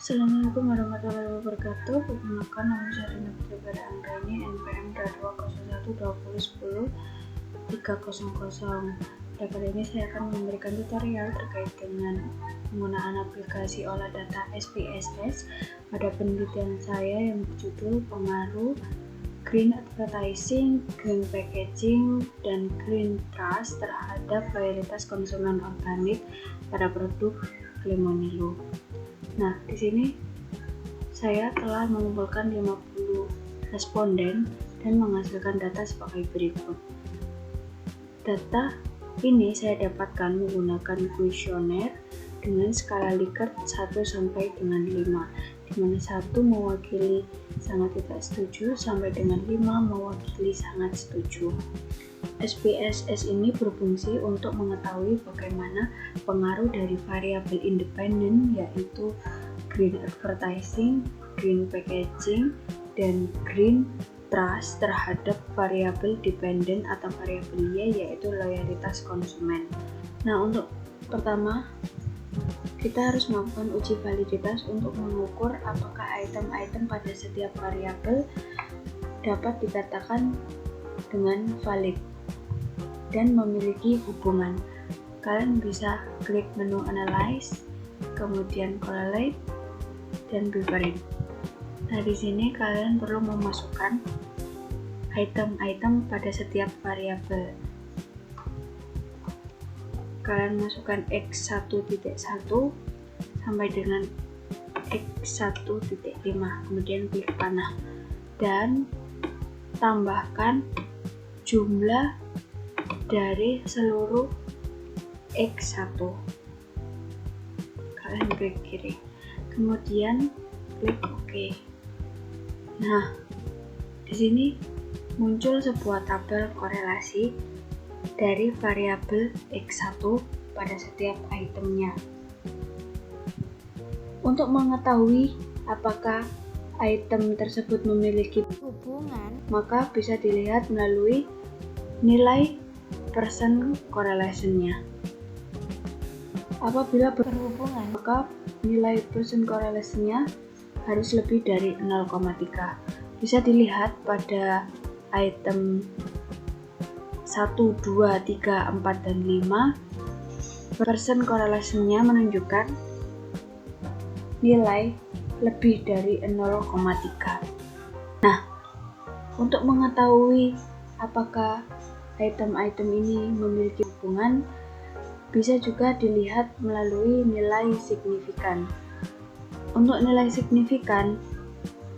Assalamualaikum warahmatullahi wabarakatuh. Perkenalkan, nama saya Rina Putri Bara Anggraini, NPM 20120103000. Pada kali ini saya akan memberikan tutorial terkait dengan penggunaan aplikasi olah data SPSS pada penelitian saya yang berjudul pengaruh green advertising, green packaging, dan green trust terhadap loyalitas konsumen organik pada produk Lemonilo. Nah, di sini saya telah mengumpulkan 50 responden dan menghasilkan data sebagai berikut. Data ini saya dapatkan menggunakan kuesioner dengan skala Likert 1 sampai dengan 5, di mana 1 mewakili sangat tidak setuju sampai dengan 5 mewakili sangat setuju. SPSS ini berfungsi untuk mengetahui bagaimana pengaruh dari variabel independen yaitu green advertising, green packaging, dan green trust terhadap variabel dependen atau variabel Y yaitu loyalitas konsumen. Nah, untuk pertama kita harus melakukan uji validitas untuk mengukur apakah item-item pada setiap variabel dapat dikatakan dengan valid dan memiliki hubungan. Kalian bisa klik menu Analyze, kemudian Correlate, dan Preferring. Nah, di sini kalian perlu memasukkan item-item pada setiap variabel. Kalian masukkan X1.1 sampai dengan X1.5, kemudian klik panah dan tambahkan jumlah dari seluruh X1. Kalian klik kiri, kemudian klik OK. Nah, di sini muncul sebuah tabel korelasi dari variabel X1 pada setiap itemnya. Untuk mengetahui apakah item tersebut memiliki hubungan, maka bisa dilihat melalui nilai percent correlation-nya. Apabila berhubungan, maka nilai percent correlation-nya harus lebih dari 0,3. Bisa dilihat pada item 1, 2, 3, 4, dan 5. Percent correlation-nya menunjukkan nilai lebih dari 0,3. Nah, untuk mengetahui apakah item-item ini memiliki hubungan, bisa juga dilihat melalui nilai signifikan. Untuk nilai signifikan,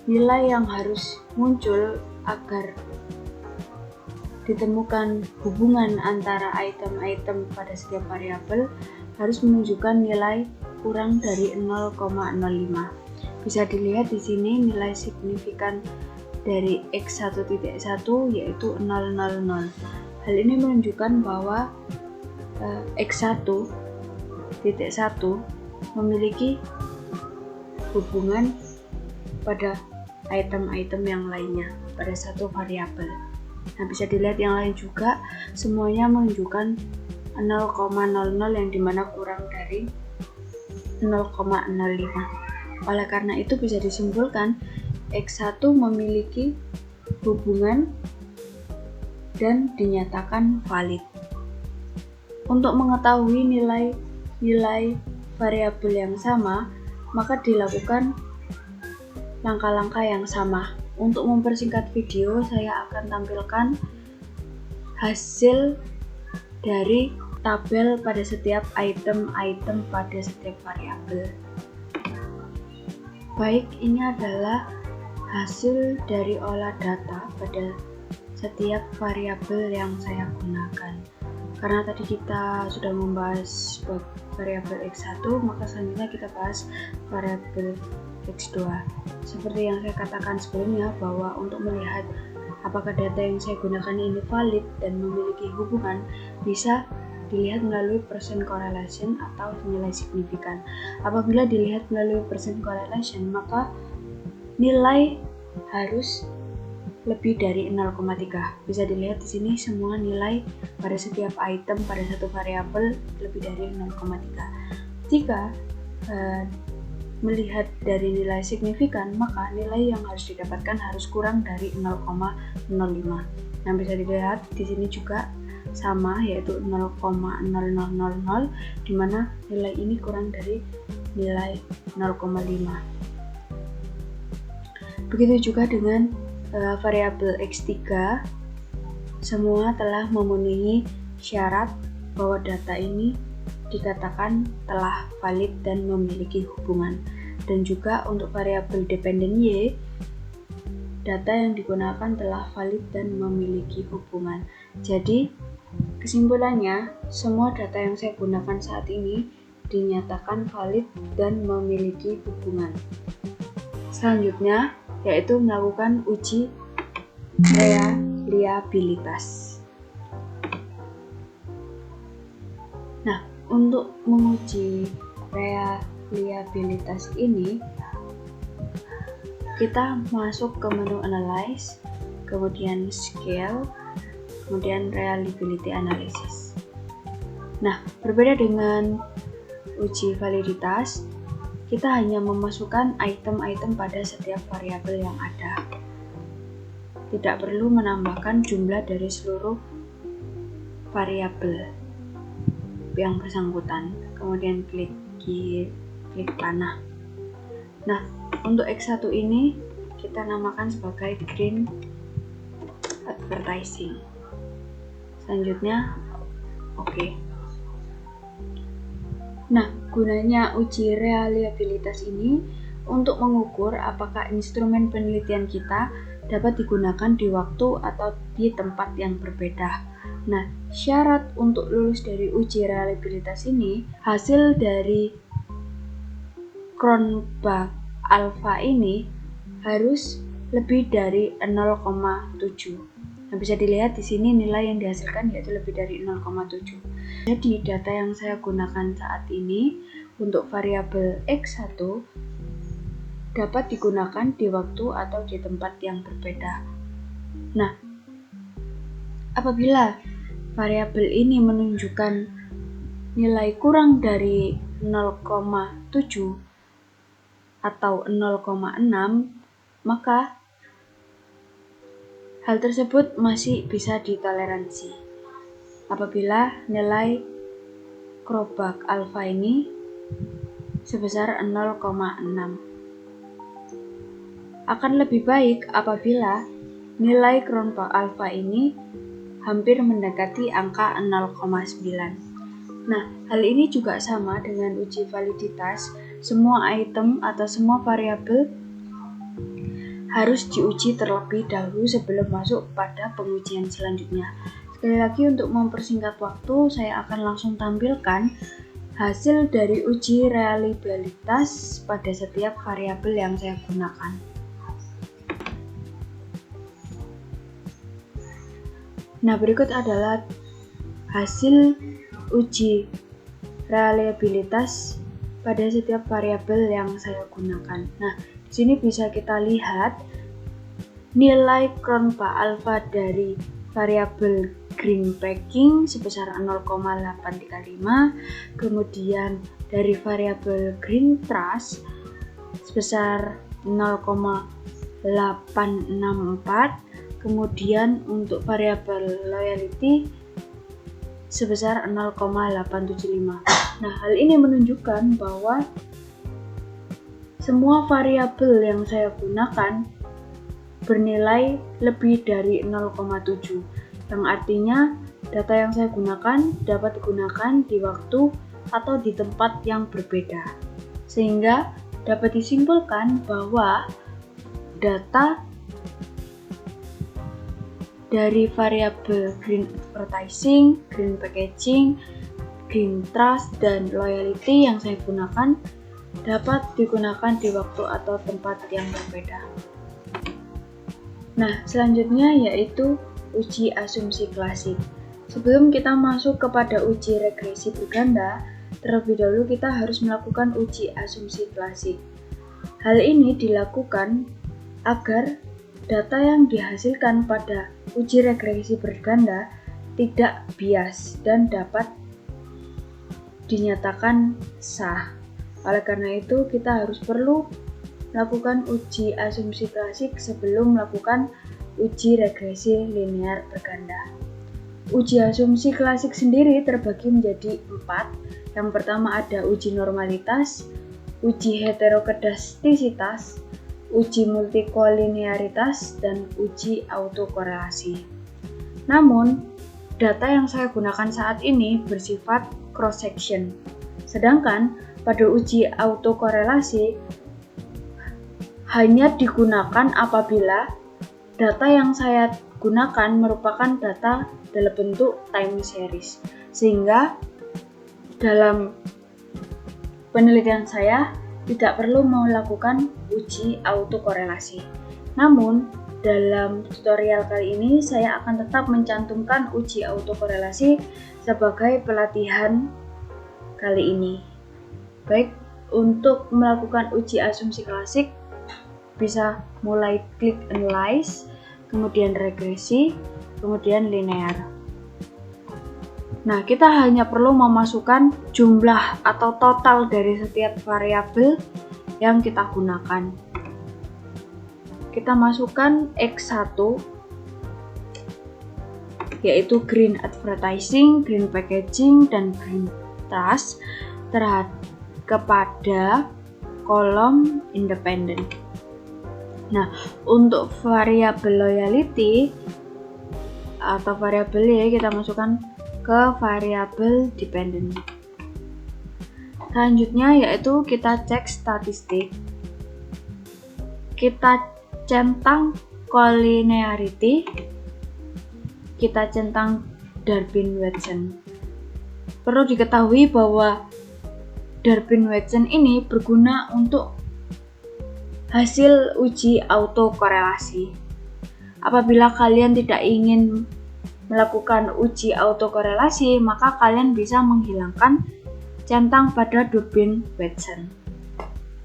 nilai yang harus muncul agar ditemukan hubungan antara item-item pada setiap variabel harus menunjukkan nilai kurang dari 0,05. Bisa dilihat di sini nilai signifikan dari X1.1 yaitu 000. Hal ini menunjukkan bahwa X1.1 memiliki hubungan pada item-item yang lainnya pada satu variabel. Nah, bisa dilihat yang lain juga semuanya menunjukkan 0,00 yang dimana kurang dari 0,05. Oleh karena itu bisa disimpulkan X1 memiliki hubungan dan dinyatakan valid. Untuk mengetahui nilai variabel yang sama, maka dilakukan langkah-langkah yang sama. Untuk mempersingkat video, saya akan tampilkan hasil dari tabel pada setiap item-item pada setiap variabel. Baik, ini adalah hasil dari olah data pada setiap variabel yang saya gunakan. Karena tadi kita sudah membahas variabel X1, maka selanjutnya kita bahas variabel X2. Seperti yang saya katakan sebelumnya, bahwa untuk melihat apakah data yang saya gunakan ini valid dan memiliki hubungan, bisa dilihat melalui percent correlation atau nilai signifikan. Apabila dilihat melalui percent correlation, maka nilai harus lebih dari 0,3. Bisa dilihat di sini semua nilai pada setiap item pada satu variabel lebih dari 0,3. Jika melihat dari nilai signifikan, maka nilai yang harus didapatkan harus kurang dari 0,05. Nah, bisa dilihat di sini juga sama, yaitu 0,0000, di mana nilai ini kurang dari nilai 0,5. Begitu juga dengan variabel X3, semua telah memenuhi syarat bahwa data ini dikatakan telah valid dan memiliki hubungan. Dan juga untuk variabel dependen Y, data yang digunakan telah valid dan memiliki hubungan. Jadi, kesimpulannya, semua data yang saya gunakan saat ini dinyatakan valid dan memiliki hubungan. Selanjutnya, yaitu melakukan uji reliabilitas. Nah, untuk menguji reliabilitas ini, kita masuk ke menu Analyze, kemudian Scale, kemudian Reliability Analysis. Nah, berbeda dengan uji validitas, kita hanya memasukkan item-item pada setiap variabel yang ada. Tidak perlu menambahkan jumlah dari seluruh variabel yang bersangkutan. Kemudian klik panah. Nah, untuk X1 ini kita namakan sebagai green advertising. Selanjutnya oke. Nah, gunanya uji reliabilitas ini untuk mengukur apakah instrumen penelitian kita dapat digunakan di waktu atau di tempat yang berbeda. Nah, syarat untuk lulus dari uji reliabilitas ini, hasil dari Cronbach alpha ini harus lebih dari 0,7. Nah, bisa dilihat di sini nilai yang dihasilkan yaitu lebih dari 0,7. Jadi, data yang saya gunakan saat ini untuk variabel X1 dapat digunakan di waktu atau di tempat yang berbeda. Nah, apabila variabel ini menunjukkan nilai kurang dari 0,7 atau 0,6, maka hal tersebut masih bisa ditoleransi. Apabila nilai Cronbach alpha ini sebesar 0,6. Akan lebih baik apabila nilai Cronbach alpha ini hampir mendekati angka 0,9. Nah, hal ini juga sama dengan uji validitas. Semua item atau semua variabel harus diuji terlebih dahulu sebelum masuk pada pengujian selanjutnya. Sekali lagi, untuk mempersingkat waktu, saya akan langsung tampilkan hasil dari uji reliabilitas pada setiap variabel yang saya gunakan. Nah, berikut adalah hasil uji reliabilitas pada setiap variabel yang saya gunakan. Nah, di sini bisa kita lihat nilai Cronbach alpha dari variabel green packing sebesar 0,835, kemudian dari variabel green trust sebesar 0,864, kemudian untuk variabel loyalty sebesar 0,875. Nah, hal ini menunjukkan bahwa semua variabel yang saya gunakan bernilai lebih dari 0,7, yang artinya data yang saya gunakan dapat digunakan di waktu atau di tempat yang berbeda. Sehingga dapat disimpulkan bahwa data dari variabel green advertising, green packaging, green trust, dan loyalty yang saya gunakan dapat digunakan di waktu atau tempat yang berbeda. Nah, selanjutnya yaitu uji asumsi klasik. Sebelum kita masuk kepada uji regresi berganda, terlebih dahulu kita harus melakukan uji asumsi klasik. Hal ini dilakukan agar data yang dihasilkan pada uji regresi berganda tidak bias dan dapat dinyatakan sah. Oleh karena itu, kita perlu melakukan uji asumsi klasik sebelum melakukan uji regresi linear berganda. Uji asumsi klasik sendiri terbagi menjadi 4. Yang pertama ada uji normalitas, uji heterokedastisitas, uji multikolinearitas, dan uji autokorelasi. Namun, data yang saya gunakan saat ini bersifat cross-section. Sedangkan pada uji autokorelasi hanya digunakan apabila data yang saya gunakan merupakan data dalam bentuk time series. Sehingga dalam penelitian saya tidak perlu melakukan uji autokorelasi. Namun, dalam tutorial kali ini saya akan tetap mencantumkan uji autokorelasi sebagai pelatihan kali ini. Baik, untuk melakukan uji asumsi klasik bisa mulai klik analyze, kemudian regresi, kemudian linear. Nah, kita hanya perlu memasukkan jumlah atau total dari setiap variabel yang kita gunakan. Kita masukkan X1, yaitu green advertising, green packaging, dan green trust kepada kolom independen. Nah, untuk variabel loyalty atau variabel Y kita masukkan ke variabel dependent. Selanjutnya yaitu kita cek statistik. Kita centang collinearity, kita centang Durbin-Watson. Perlu diketahui bahwa Durbin-Watson ini berguna untuk hasil uji autokorelasi. Apabila kalian tidak ingin melakukan uji autokorelasi, maka kalian bisa menghilangkan centang pada Durbin-Watson.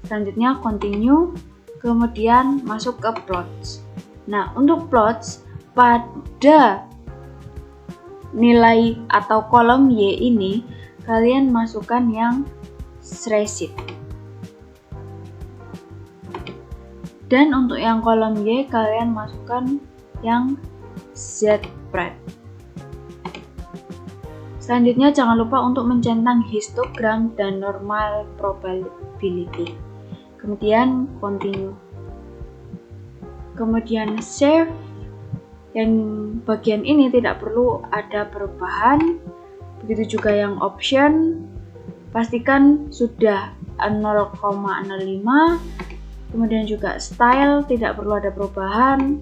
Selanjutnya continue, kemudian masuk ke plots. Nah, untuk plots pada nilai atau kolom Y ini kalian masukkan yang spreadsheet. Dan untuk yang kolom Y kalian masukkan yang Z-spread. Selanjutnya jangan lupa untuk mencentang histogram dan normal probability. Kemudian continue. Kemudian save. Yang bagian ini tidak perlu ada perubahan. Begitu juga yang option. Pastikan sudah 0,05. Kemudian juga style tidak perlu ada perubahan.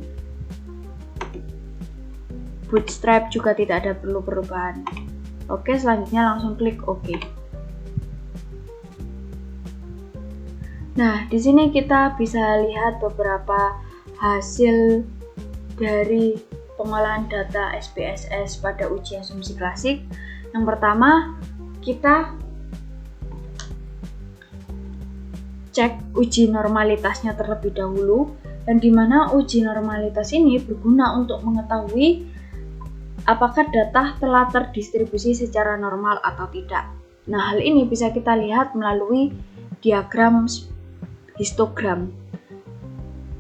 Bootstrap juga tidak ada perlu perubahan. Oke, selanjutnya langsung klik OK. Nah, di sini kita bisa lihat beberapa hasil dari pengolahan data SPSS pada uji asumsi klasik. Yang pertama, kita cek uji normalitasnya terlebih dahulu, dan di mana uji normalitas ini berguna untuk mengetahui apakah data telah terdistribusi secara normal atau tidak. Nah, hal ini bisa kita lihat melalui diagram histogram.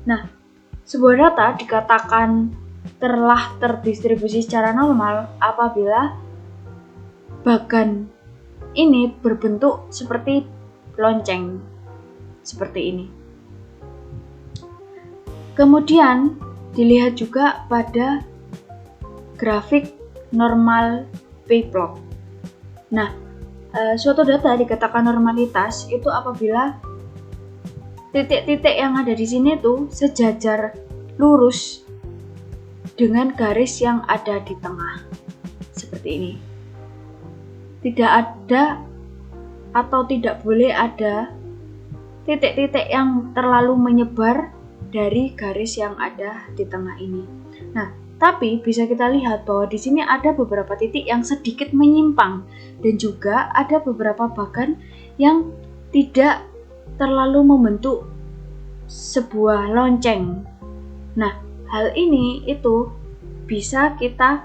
Nah, sebuah data dikatakan telah terdistribusi secara normal apabila bagan ini berbentuk seperti lonceng, seperti ini. Kemudian dilihat juga pada grafik normal p-plot. Nah, suatu data dikatakan normalitas itu apabila titik-titik yang ada di sini tuh sejajar lurus dengan garis yang ada di tengah. Seperti ini. Tidak ada atau tidak boleh ada titik-titik yang terlalu menyebar dari garis yang ada di tengah ini. Nah, tapi bisa kita lihat bahwa di sini ada beberapa titik yang sedikit menyimpang dan juga ada beberapa bagan yang tidak terlalu membentuk sebuah lonceng. Nah, hal ini itu bisa kita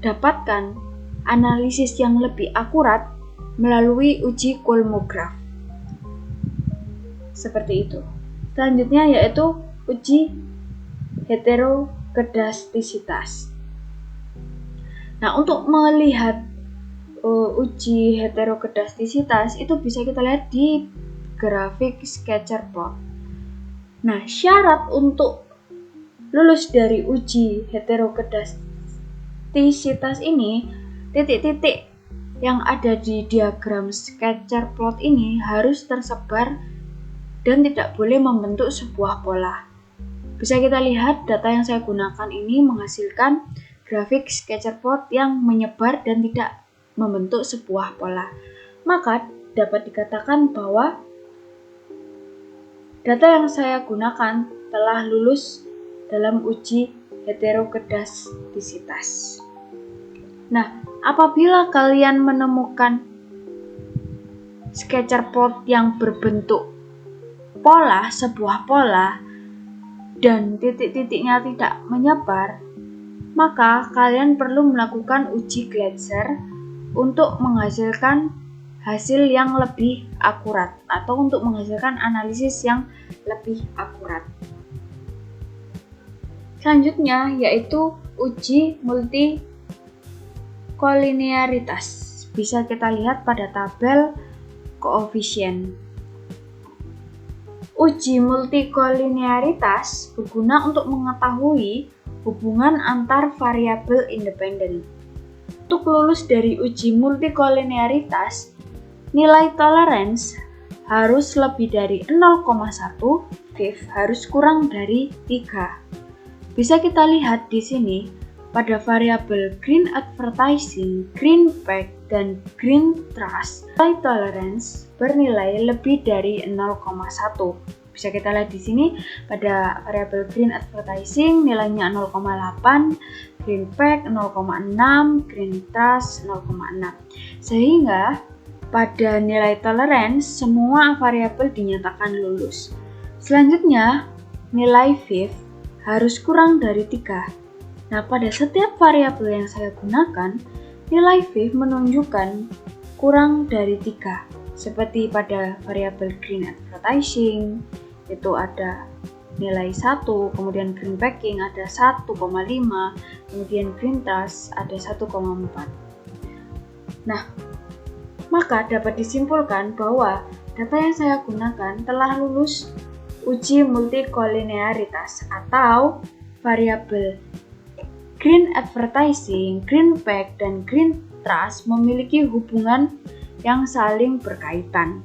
dapatkan analisis yang lebih akurat melalui uji Kolmogorov. seperti itu. Selanjutnya yaitu uji heterokedastisitas. Nah, untuk melihat uji heterokedastisitas itu bisa kita lihat di grafik scatter plot. Nah, syarat untuk lulus dari uji heterokedastisitas ini, titik-titik yang ada di diagram scatter plot ini harus tersebar dan tidak boleh membentuk sebuah pola. Bisa kita lihat data yang saya gunakan ini menghasilkan grafik scatter plot yang menyebar dan tidak membentuk sebuah pola. Maka dapat dikatakan bahwa data yang saya gunakan telah lulus dalam uji heterokedastisitas. Nah, apabila kalian menemukan scatter plot yang berbentuk pola, sebuah pola, dan titik-titiknya tidak menyebar, maka kalian perlu melakukan uji Gleitzer untuk menghasilkan hasil yang lebih akurat atau untuk menghasilkan analisis yang lebih akurat. Selanjutnya yaitu uji multikolinearitas. Bisa kita lihat pada tabel koefisien. Uji multikolinearitas berguna untuk mengetahui hubungan antar variabel independen. Untuk lulus dari uji multikolinearitas, nilai tolerance harus lebih dari 0,1, VIF harus kurang dari 3. Bisa kita lihat di sini pada variabel green advertising, green pack, dan green trust, nilai tolerance bernilai lebih dari 0,1. Bisa kita lihat di sini pada variabel green advertising nilainya 0,8, green pack 0,6, green trust 0,6. Sehingga pada nilai tolerance semua variabel dinyatakan lulus. Selanjutnya, nilai VIF harus kurang dari 3. Nah, pada setiap variabel yang saya gunakan, nilai VIF menunjukkan kurang dari 3. Seperti pada variabel green advertising, itu ada nilai 1, kemudian green packing ada 1,5, kemudian green trust ada 1,4. Nah, maka dapat disimpulkan bahwa data yang saya gunakan telah lulus uji multikolinearitas atau variabel green advertising, green pack, dan green trust memiliki hubungan yang saling berkaitan.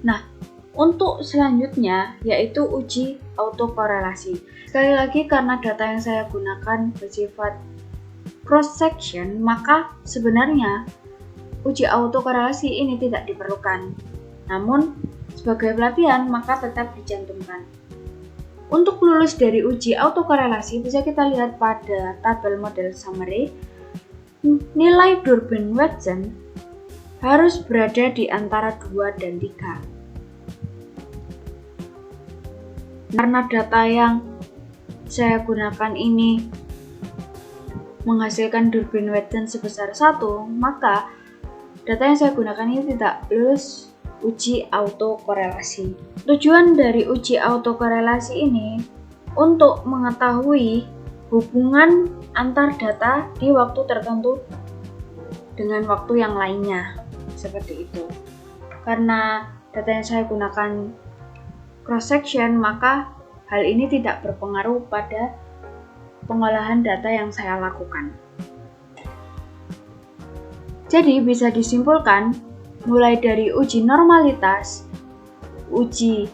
Nah, untuk selanjutnya yaitu uji autokorelasi. Sekali lagi karena data yang saya gunakan bersifat cross section, maka sebenarnya uji autokorelasi ini tidak diperlukan. Namun sebagai pelatihan maka tetap dicantumkan. Untuk lulus dari uji autokorelasi bisa kita lihat pada tabel model summary. Nilai Durbin-Watson harus berada di antara 2 dan 3. Karena data yang saya gunakan ini menghasilkan Durbin-Watson sebesar 1, maka data yang saya gunakan ini tidak lulus uji autokorelasi. Tujuan dari uji autokorelasi ini untuk mengetahui hubungan antar data di waktu tertentu dengan waktu yang lainnya, seperti itu. Karena data yang saya gunakan cross section, maka hal ini tidak berpengaruh pada pengolahan data yang saya lakukan. Jadi bisa disimpulkan mulai dari uji normalitas, uji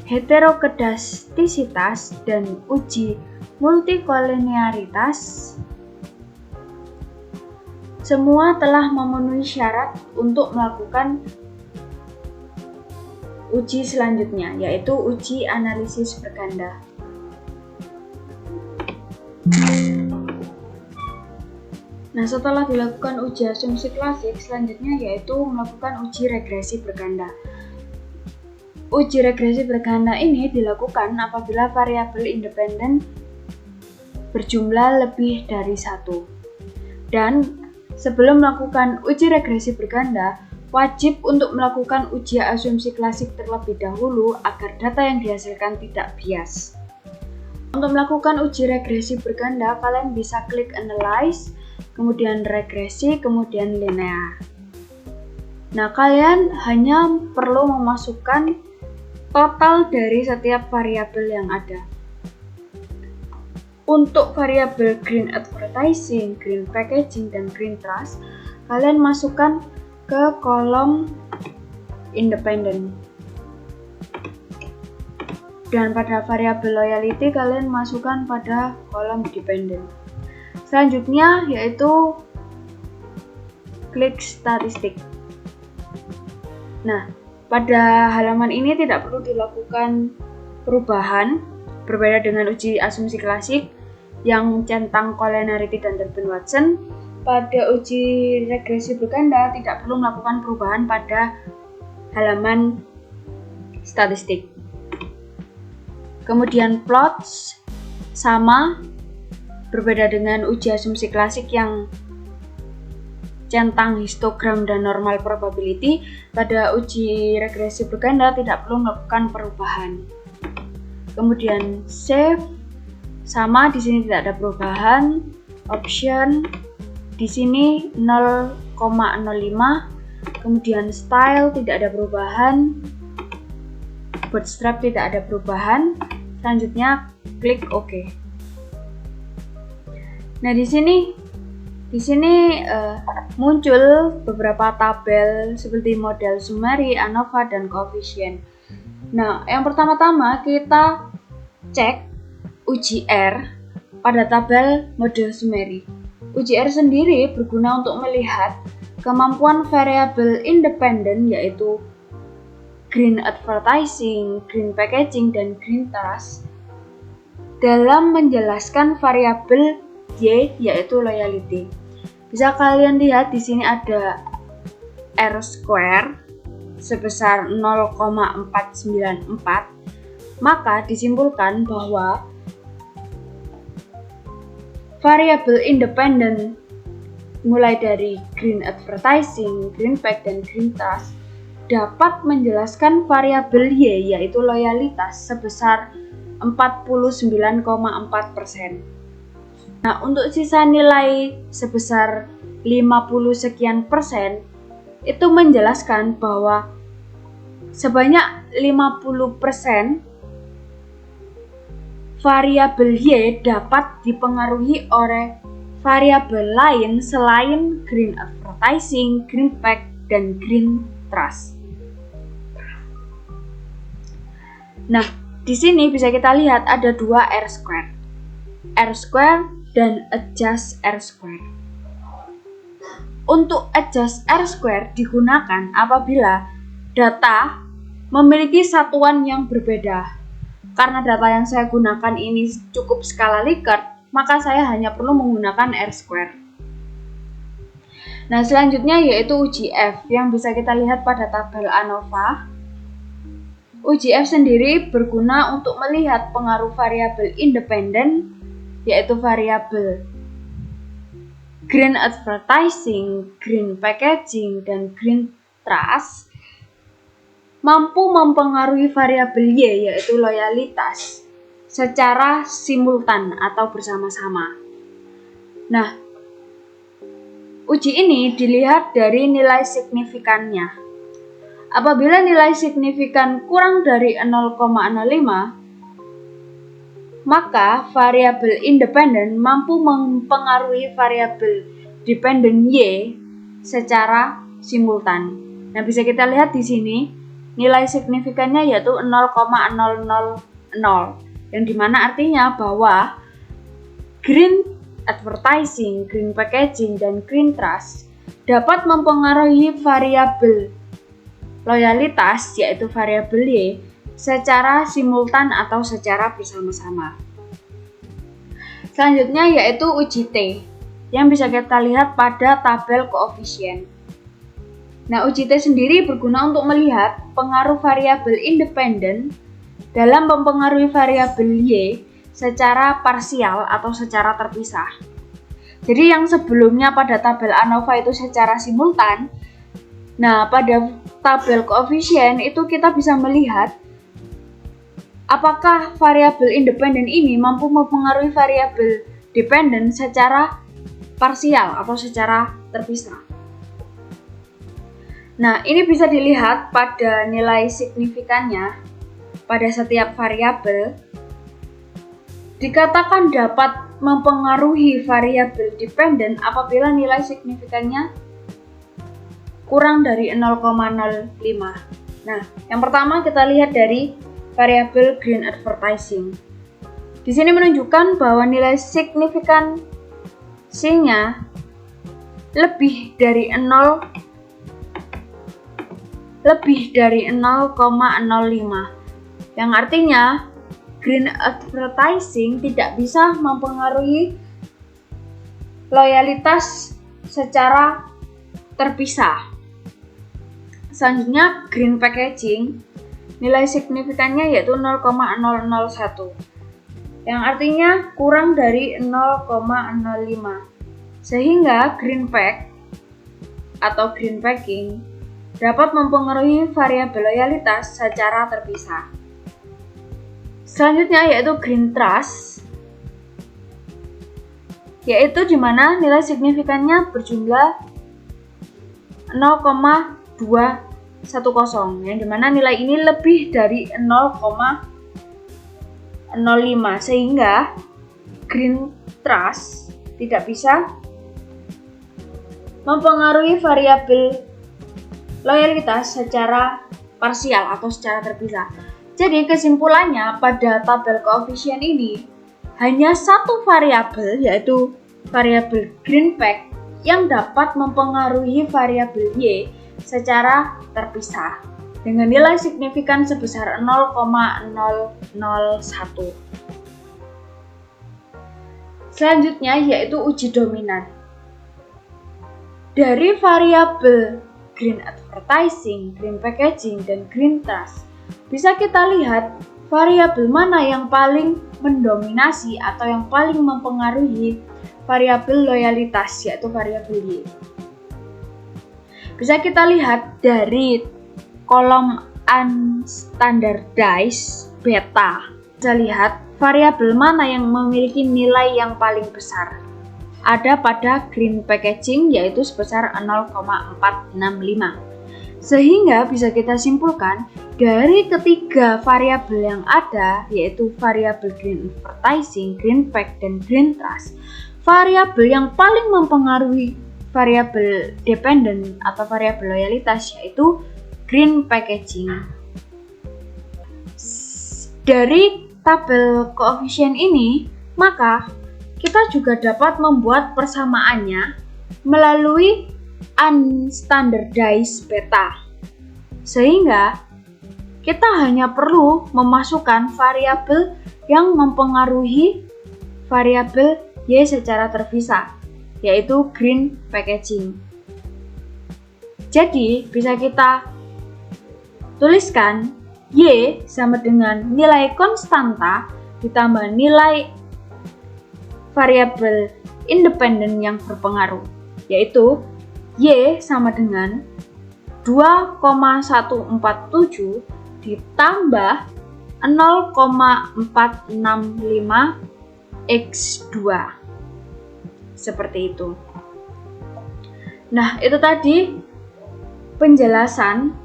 heterokedastisitas, dan uji multikolinearitas semua telah memenuhi syarat untuk melakukan uji selanjutnya, yaitu uji analisis berganda. Nah, setelah dilakukan uji asumsi klasik, selanjutnya yaitu melakukan uji regresi berganda. Uji regresi berganda ini dilakukan apabila variabel independen berjumlah lebih dari 1. Dan sebelum melakukan uji regresi berganda, wajib untuk melakukan uji asumsi klasik terlebih dahulu agar data yang dihasilkan tidak bias. Untuk melakukan uji regresi berganda, kalian bisa klik Analyze, kemudian regresi, kemudian linear. Nah, kalian hanya perlu memasukkan total dari setiap variabel yang ada. Untuk variabel green advertising, green packaging, dan green trust, kalian masukkan ke kolom independent. Dan pada variabel loyalty kalian masukkan pada kolom dependent. Selanjutnya yaitu klik statistik. Nah, pada halaman ini tidak perlu dilakukan perubahan, berbeda dengan uji asumsi klasik yang centang collinearity dan Durbin-Watson. Pada uji regresi berganda tidak perlu melakukan perubahan pada halaman statistik. Kemudian plots sama, berbeda dengan uji asumsi klasik yang centang histogram dan normal probability. Pada uji regresi berganda tidak perlu melakukan perubahan. Kemudian save sama, di sini tidak ada perubahan. Option di sini 0,05. Kemudian style tidak ada perubahan. Bootstrap tidak ada perubahan. Selanjutnya klik OK. Nah, di sini muncul beberapa tabel seperti model summary, ANOVA, dan coefficient. Nah, yang pertama-tama kita cek UGR pada tabel model summary. UGR sendiri berguna untuk melihat kemampuan variabel independen yaitu green advertising, green packaging, dan green trust dalam menjelaskan variabel Y yaitu loyalty. Bisa kalian lihat di sini ada R-square sebesar 0,494. Maka disimpulkan bahwa variabel independen mulai dari green advertising, green pack, dan green trust dapat menjelaskan variabel Y yaitu loyalitas sebesar 49,4%. Nah, untuk sisa nilai sebesar 50 sekian persen itu menjelaskan bahwa sebanyak 50% variabel Y dapat dipengaruhi oleh variabel lain selain green advertising, green pack, dan green trust. Nah, di sini bisa kita lihat ada dua R-square. R-square dan adjust R-square. Untuk adjust R-square digunakan apabila data memiliki satuan yang berbeda. Karena data yang saya gunakan ini cukup skala Likert, maka saya hanya perlu menggunakan R-square. Nah, selanjutnya yaitu UGF yang bisa kita lihat pada tabel ANOVA. UGF sendiri berguna untuk melihat pengaruh variabel independen yaitu variabel green advertising, green packaging, dan green trust mampu mempengaruhi variabel Y yaitu loyalitas secara simultan atau bersama-sama. Nah, uji ini dilihat dari nilai signifikannya. Apabila nilai signifikan kurang dari 0,05, maka variabel independen mampu mempengaruhi variabel dependen Y secara simultan. Nah, bisa kita lihat di sini nilai signifikannya yaitu 0,000, yang dimana artinya bahwa green advertising, green packaging, dan green trust dapat mempengaruhi variabel loyalitas yaitu variabel Y secara simultan atau secara bersama-sama. Selanjutnya yaitu uji T yang bisa kita lihat pada tabel koefisien. Nah, uji T sendiri berguna untuk melihat pengaruh variabel independen dalam mempengaruhi variabel Y secara parsial atau secara terpisah. Jadi yang sebelumnya pada tabel ANOVA itu secara simultan, Nah, pada tabel koefisien itu kita bisa melihat apakah variabel independen ini mampu mempengaruhi variabel dependen secara parsial atau secara terpisah. Nah, ini bisa dilihat pada nilai signifikannya pada setiap variabel. Dikatakan dapat mempengaruhi variabel dependen apabila nilai signifikannya kurang dari 0,05. Nah, yang pertama kita lihat dari variabel green advertising. Di sini menunjukkan bahwa nilai signifikansinya lebih dari 0,05, yang artinya green advertising tidak bisa mempengaruhi loyalitas secara terpisah. Selanjutnya green packaging, nilai signifikannya yaitu 0,001, yang artinya kurang dari 0,05, sehingga green pack atau green packing dapat mempengaruhi variabel loyalitas secara terpisah. Selanjutnya yaitu green trust, yaitu di mana nilai signifikannya berjumlah 0,210, yang dimana nilai ini lebih dari 0,05, sehingga green trust tidak bisa mempengaruhi variabel loyalitas secara parsial atau secara terpisah. Jadi kesimpulannya pada tabel koefisien ini hanya satu variabel, yaitu variabel green pack, yang dapat mempengaruhi variabel Y secara terpisah dengan nilai signifikan sebesar 0,001. Selanjutnya yaitu uji dominan. Dari variabel green advertising, green packaging, dan green trust, bisa kita lihat variabel mana yang paling mendominasi atau yang paling mempengaruhi variabel loyalitas, yaitu variabel Y. Bisa kita lihat dari kolom unstandardized beta. Bisa lihat variabel mana yang memiliki nilai yang paling besar. Ada pada green packaging, yaitu sebesar 0,465. Sehingga bisa kita simpulkan dari ketiga variabel yang ada, yaitu variabel green advertising, green pack, dan green trust, variabel yang paling mempengaruhi variabel dependen atau variabel loyalitas yaitu green packaging. Dari tabel koefisien ini, maka kita juga dapat membuat persamaannya melalui unstandardized beta. Sehingga kita hanya perlu memasukkan variabel yang mempengaruhi variabel Y secara terpisah, yaitu green packaging. Jadi bisa kita tuliskan Y sama dengan nilai konstanta ditambah nilai variabel independen yang berpengaruh, yaitu Y sama dengan 2,147 ditambah 0,465 X2. Seperti itu. Nah, itu tadi penjelasan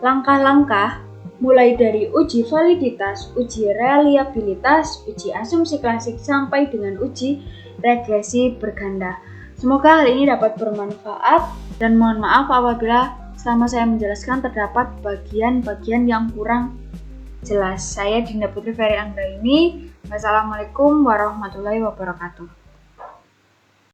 langkah-langkah mulai dari uji validitas, uji reliabilitas, uji asumsi klasik, sampai dengan uji regresi berganda. Semoga hal ini dapat bermanfaat, dan mohon maaf apabila selama saya menjelaskan terdapat bagian-bagian yang kurang jelas. Saya Dinda Putri Ferry Anggraini. Wassalamualaikum warahmatullahi wabarakatuh.